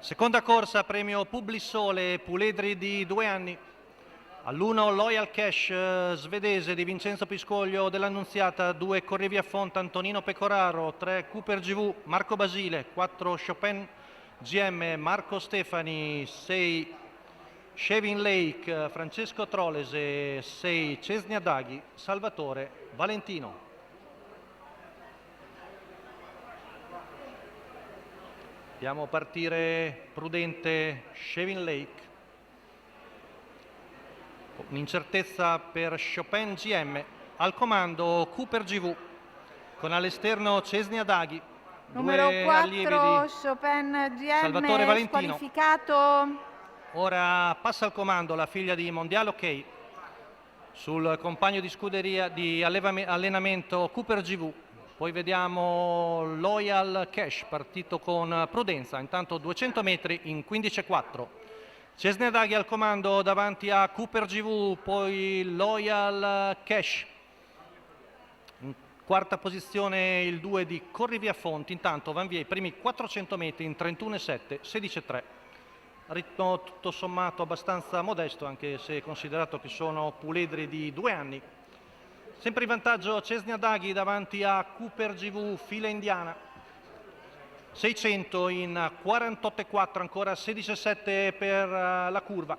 Seconda corsa, premio Publisole, puledri di 2 anni. All'1 Loyal Cash svedese di Vincenzo Piscoglio dell'Annunziata, 2 Corrivia Font Antonino Pecoraro, 3 Cooper GV Marco Basile, 4 Chopin GM Marco Stefani, 6 Shaving Lake Francesco Trolese, 6 Cesnia Daghi Salvatore Valentino. Vediamo partire prudente Shaving Lake. Un'incertezza per Chopin GM, al comando Cooper GV, con all'esterno Cesnia Daghi, numero 4 Chopin GM, Salvatore Valentino. Squalificato. Ora passa al comando la figlia di Mondiale OK, sul compagno di scuderia di allenamento Cooper GV. Poi vediamo Loyal Cash, partito con prudenza, intanto 200 metri in 15,4. Cesnia Daghi al comando davanti a Cooper GV, poi Loyal Cash. In quarta posizione il 2 di Corrivia Font, intanto van via i primi 400 metri in 31,7, 16,3. Ritmo tutto sommato abbastanza modesto, anche se considerato che sono puledri di 2 anni. Sempre in vantaggio Cesnia Daghi davanti a Cooper GV, fila indiana. 600 in 48,4, ancora 16,7 per la curva.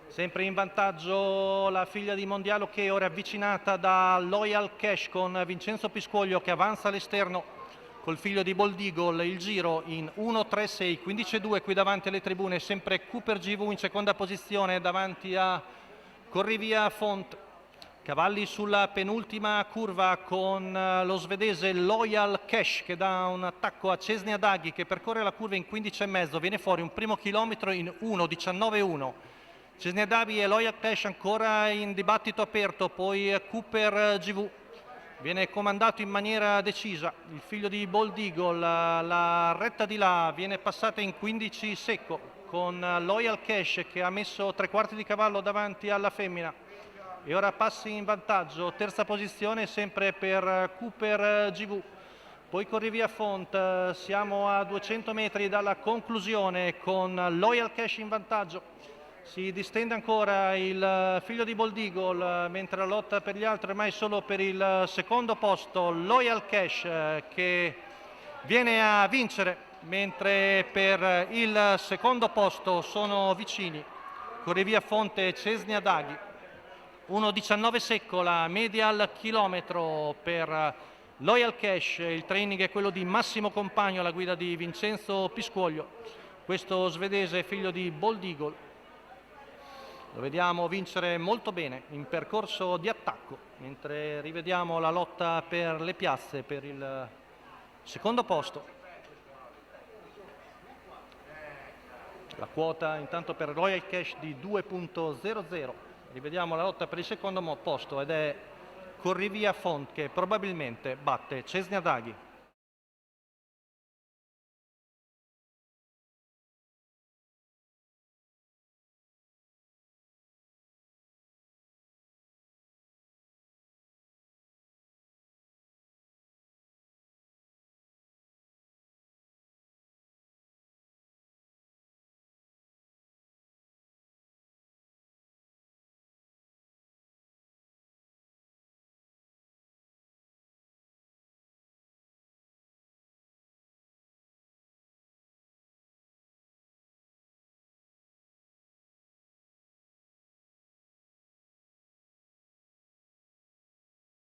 Sempre in vantaggio la figlia di Mondiale che ora è avvicinata da Loyal Cash con Vincenzo Piscoglio che avanza all'esterno col figlio di Bold Eagle, il giro in 1,36, 15,2 qui davanti alle tribune, sempre Cooper GV in seconda posizione davanti a Corrivia Font. Cavalli sulla penultima curva con lo svedese Loyal Cash che dà un attacco a Cesnia Daghi che percorre la curva in 15,5, viene fuori un primo chilometro in 1,19,1. Cesnia Daghi e Loyal Cash ancora in dibattito aperto, poi Cooper GV viene comandato in maniera decisa, il figlio di Bold Eagle, la retta di là viene passata in 15 secco con Loyal Cash che ha messo 3/4 di cavallo davanti alla femmina. E ora passi in vantaggio, terza posizione sempre per Cooper GV. Poi Corrivia Font, siamo a 200 metri dalla conclusione con Loyal Cash in vantaggio. Si distende ancora il figlio di Bold Eagle, mentre la lotta per gli altri ormai solo per il secondo posto. Loyal Cash che viene a vincere, mentre per il secondo posto sono vicini Corrivia Font e Cesnia Daghi. 1,19 secco la media al chilometro per Loyal Cash, il training è quello di Massimo Compagno alla guida di Vincenzo Piscoglio, questo svedese figlio di Bold Eagle. Lo vediamo vincere molto bene in percorso di attacco, mentre rivediamo la lotta per le piazze per il secondo posto. La quota intanto per Loyal Cash di 2,00. Rivediamo la lotta per il secondo posto ed è Corrivia Font che probabilmente batte Cesnia Daghi.